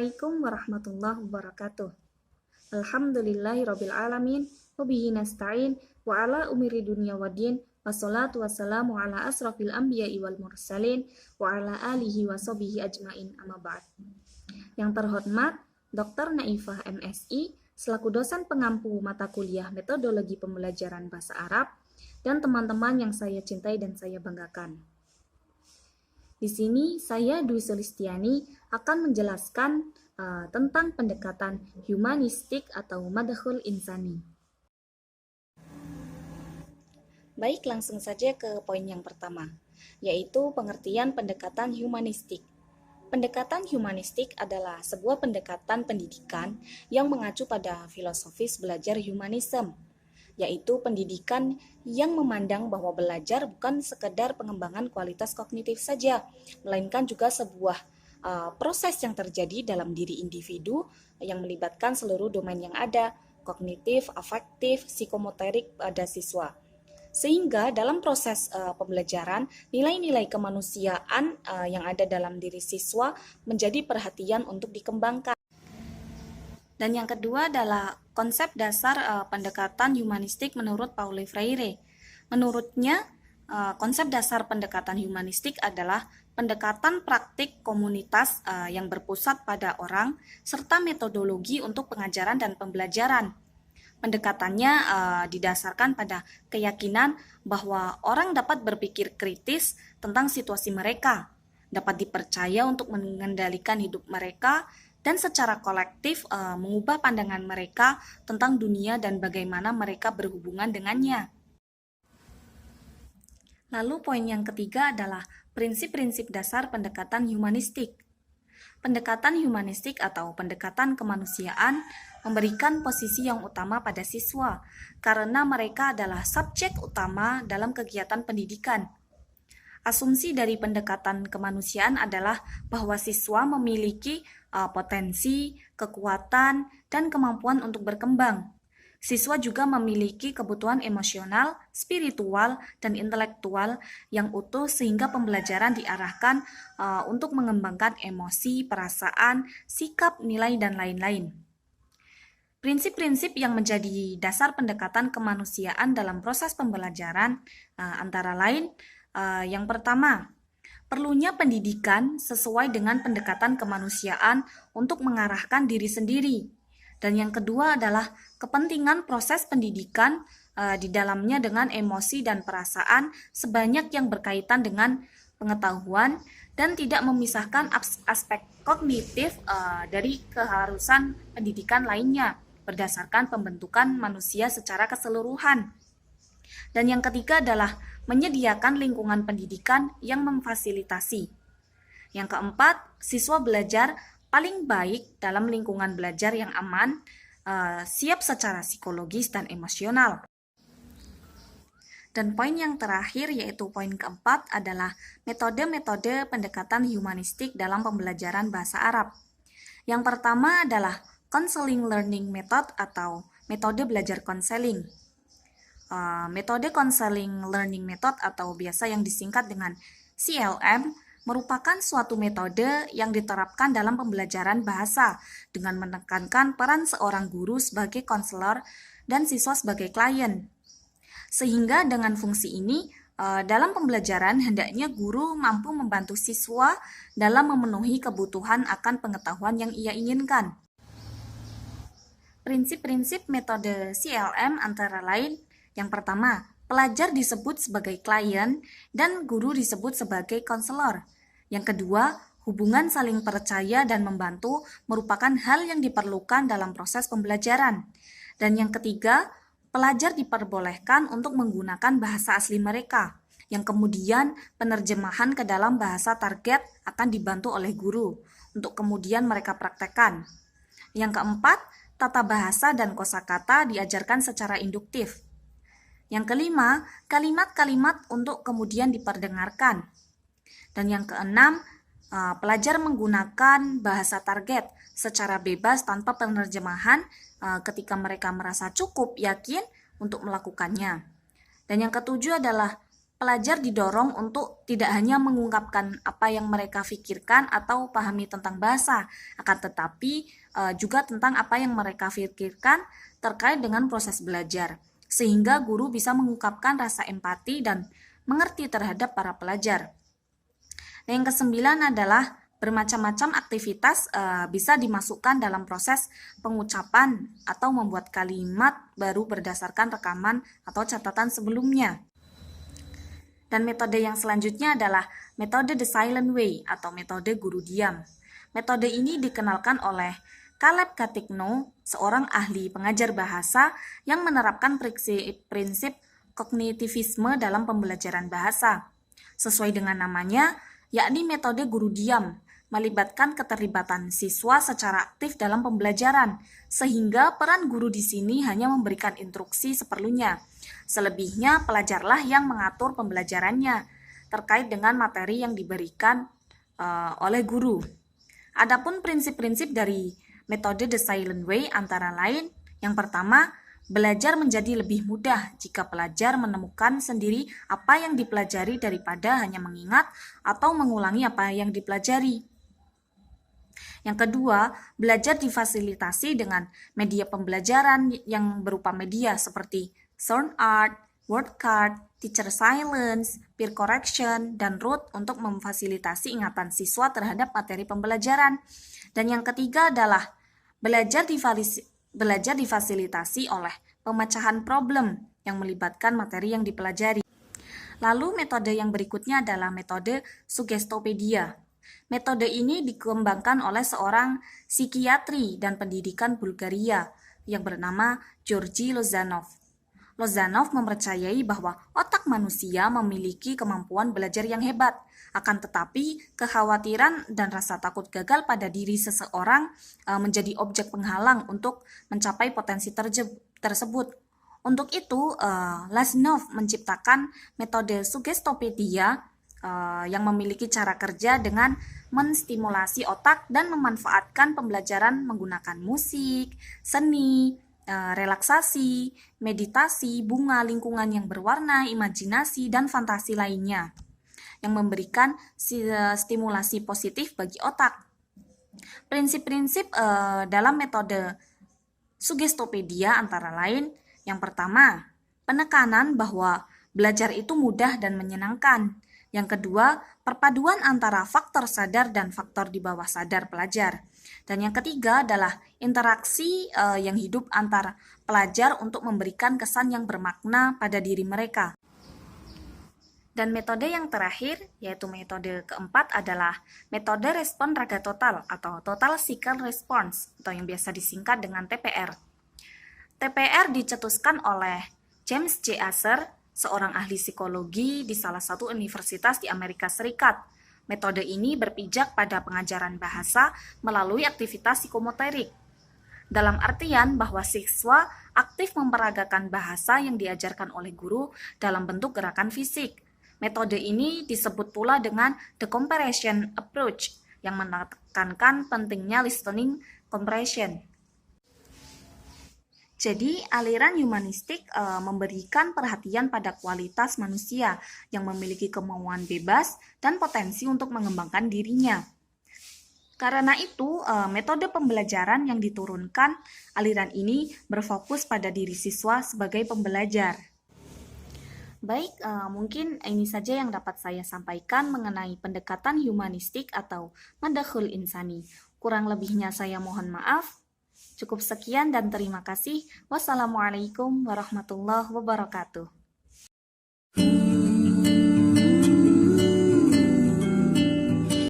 Assalamualaikum warahmatullahi wabarakatuh. Alhamdulillahirabbil alamin wa bihi nasta'in wa ala umuri dunya waddin wassalatu wassalamu ala asrafil anbiya'i wal mursalin wa ala alihi wa sahbihi ajmain amma ba'd. Yang terhormat Dr. Naifah MSI selaku dosen pengampu mata kuliah metodologi pembelajaran bahasa Arab dan teman-teman yang saya cintai dan saya banggakan. Di sini saya Dwi Sulistiani akan menjelaskan tentang pendekatan humanistik atau madkhul insani. Baik, langsung saja ke poin yang pertama, yaitu pengertian pendekatan humanistik. Pendekatan humanistik adalah sebuah pendekatan pendidikan yang mengacu pada filosofis belajar humanisme, yaitu pendidikan yang memandang bahwa belajar bukan sekedar pengembangan kualitas kognitif saja, melainkan juga sebuah proses yang terjadi dalam diri individu yang melibatkan seluruh domain yang ada, kognitif, afektif, psikomotorik pada siswa. Sehingga dalam proses pembelajaran, nilai-nilai kemanusiaan yang ada dalam diri siswa menjadi perhatian untuk dikembangkan. Dan yang kedua adalah konsep dasar pendekatan humanistik menurut Paulo Freire. Menurutnya, konsep dasar pendekatan humanistik adalah pendekatan praktik komunitas yang berpusat pada orang serta metodologi untuk pengajaran dan pembelajaran. Pendekatannya didasarkan pada keyakinan bahwa orang dapat berpikir kritis tentang situasi mereka, dapat dipercaya untuk mengendalikan hidup mereka, dan secara kolektif mengubah pandangan mereka tentang dunia dan bagaimana mereka berhubungan dengannya. Lalu poin yang ketiga adalah prinsip-prinsip dasar pendekatan humanistik. Pendekatan humanistik atau pendekatan kemanusiaan memberikan posisi yang utama pada siswa karena mereka adalah subjek utama dalam kegiatan pendidikan. Asumsi dari pendekatan kemanusiaan adalah bahwa siswa memiliki potensi, kekuatan, dan kemampuan untuk berkembang. Siswa juga memiliki kebutuhan emosional, spiritual, dan intelektual yang utuh sehingga pembelajaran diarahkan untuk mengembangkan emosi, perasaan, sikap, nilai, dan lain-lain. Prinsip-prinsip yang menjadi dasar pendekatan kemanusiaan dalam proses pembelajaran antara lain yang pertama, perlunya pendidikan sesuai dengan pendekatan kemanusiaan untuk mengarahkan diri sendiri. Dan yang kedua adalah kepentingan proses pendidikan di dalamnya dengan emosi dan perasaan sebanyak yang berkaitan dengan pengetahuan dan tidak memisahkan aspek kognitif dari keharusan pendidikan lainnya berdasarkan pembentukan manusia secara keseluruhan. Dan yang ketiga adalah menyediakan lingkungan pendidikan yang memfasilitasi. Yang keempat, siswa belajar paling baik dalam lingkungan belajar yang aman, siap secara psikologis dan emosional. Dan poin yang terakhir yaitu poin keempat adalah metode-metode pendekatan humanistik dalam pembelajaran bahasa Arab. Yang pertama adalah counseling learning method atau metode belajar konseling. Metode Counseling Learning Method atau biasa yang disingkat dengan CLM merupakan suatu metode yang diterapkan dalam pembelajaran bahasa dengan menekankan peran seorang guru sebagai konselor dan siswa sebagai klien. Sehingga dengan fungsi ini, dalam pembelajaran hendaknya guru mampu membantu siswa dalam memenuhi kebutuhan akan pengetahuan yang ia inginkan. Prinsip-prinsip metode CLM antara lain, yang pertama, pelajar disebut sebagai klien dan guru disebut sebagai konselor. Yang kedua, hubungan saling percaya dan membantu merupakan hal yang diperlukan dalam proses pembelajaran. Dan yang ketiga, pelajar diperbolehkan untuk menggunakan bahasa asli mereka, yang kemudian penerjemahan ke dalam bahasa target akan dibantu oleh guru, untuk kemudian mereka praktekkan. Yang keempat, tata bahasa dan kosakata diajarkan secara induktif. Yang kelima, kalimat-kalimat untuk kemudian diperdengarkan. Dan yang keenam, pelajar menggunakan bahasa target secara bebas tanpa penerjemahan ketika mereka merasa cukup yakin untuk melakukannya. Dan yang ketujuh adalah pelajar didorong untuk tidak hanya mengungkapkan apa yang mereka pikirkan atau pahami tentang bahasa, akan tetapi juga tentang apa yang mereka pikirkan terkait dengan proses belajar, sehingga guru bisa mengungkapkan rasa empati dan mengerti terhadap para pelajar. Nah, yang kesembilan adalah bermacam-macam aktivitas bisa dimasukkan dalam proses pengucapan atau membuat kalimat baru berdasarkan rekaman atau catatan sebelumnya. Dan metode yang selanjutnya adalah metode the silent way atau metode guru diam. Metode ini dikenalkan oleh Caleb Catigno, seorang ahli pengajar bahasa yang menerapkan prinsip kognitivisme dalam pembelajaran bahasa. Sesuai dengan namanya, yakni metode guru diam, melibatkan keterlibatan siswa secara aktif dalam pembelajaran, sehingga peran guru di sini hanya memberikan instruksi seperlunya. Selebihnya, pelajarlah yang mengatur pembelajarannya terkait dengan materi yang diberikan oleh guru. Adapun prinsip-prinsip dari metode the silent way antara lain, yang pertama, belajar menjadi lebih mudah jika pelajar menemukan sendiri apa yang dipelajari daripada hanya mengingat atau mengulangi apa yang dipelajari. Yang kedua, belajar difasilitasi dengan media pembelajaran yang berupa media seperti sound art, word card, teacher silence, peer correction, dan rote untuk memfasilitasi ingatan siswa terhadap materi pembelajaran. Dan yang ketiga adalah belajar difasilitasi oleh pemecahan problem yang melibatkan materi yang dipelajari. Lalu metode yang berikutnya adalah metode Suggestopedia. Metode ini dikembangkan oleh seorang psikiatri dan pendidikan Bulgaria yang bernama Georgi Lozanov. Lozanov mempercayai bahwa otak manusia memiliki kemampuan belajar yang hebat, akan tetapi kekhawatiran dan rasa takut gagal pada diri seseorang menjadi objek penghalang untuk mencapai potensi tersebut. Untuk itu, Lozanov menciptakan metode Suggestopedia yang memiliki cara kerja dengan menstimulasi otak dan memanfaatkan pembelajaran menggunakan musik, seni, relaksasi, meditasi, bunga, lingkungan yang berwarna, imajinasi, dan fantasi lainnya yang memberikan stimulasi positif bagi otak. Prinsip-prinsip dalam metode Suggestopedia antara lain, yang pertama, penekanan bahwa belajar itu mudah dan menyenangkan. Yang kedua, perpaduan antara faktor sadar dan faktor di bawah sadar pelajar. Dan yang ketiga adalah interaksi yang hidup antar pelajar untuk memberikan kesan yang bermakna pada diri mereka. Dan metode yang terakhir, yaitu metode keempat adalah metode respon raga total atau Total Cycle Response atau yang biasa disingkat dengan TPR. TPR dicetuskan oleh James J. Asser, seorang ahli psikologi di salah satu universitas di Amerika Serikat. Metode ini berpijak pada pengajaran bahasa melalui aktivitas psikomotorik. Dalam artian bahwa siswa aktif memperagakan bahasa yang diajarkan oleh guru dalam bentuk gerakan fisik. Metode ini disebut pula dengan the comparison approach yang menekankan pentingnya listening comprehension. Jadi, aliran humanistik memberikan perhatian pada kualitas manusia yang memiliki kemauan bebas dan potensi untuk mengembangkan dirinya. Karena itu, metode pembelajaran yang diturunkan aliran ini berfokus pada diri siswa sebagai pembelajar. Baik, mungkin ini saja yang dapat saya sampaikan mengenai pendekatan humanistik atau Madakhul Insani. Kurang lebihnya saya mohon maaf. Cukup sekian dan terima kasih. Wassalamualaikum warahmatullahi wabarakatuh.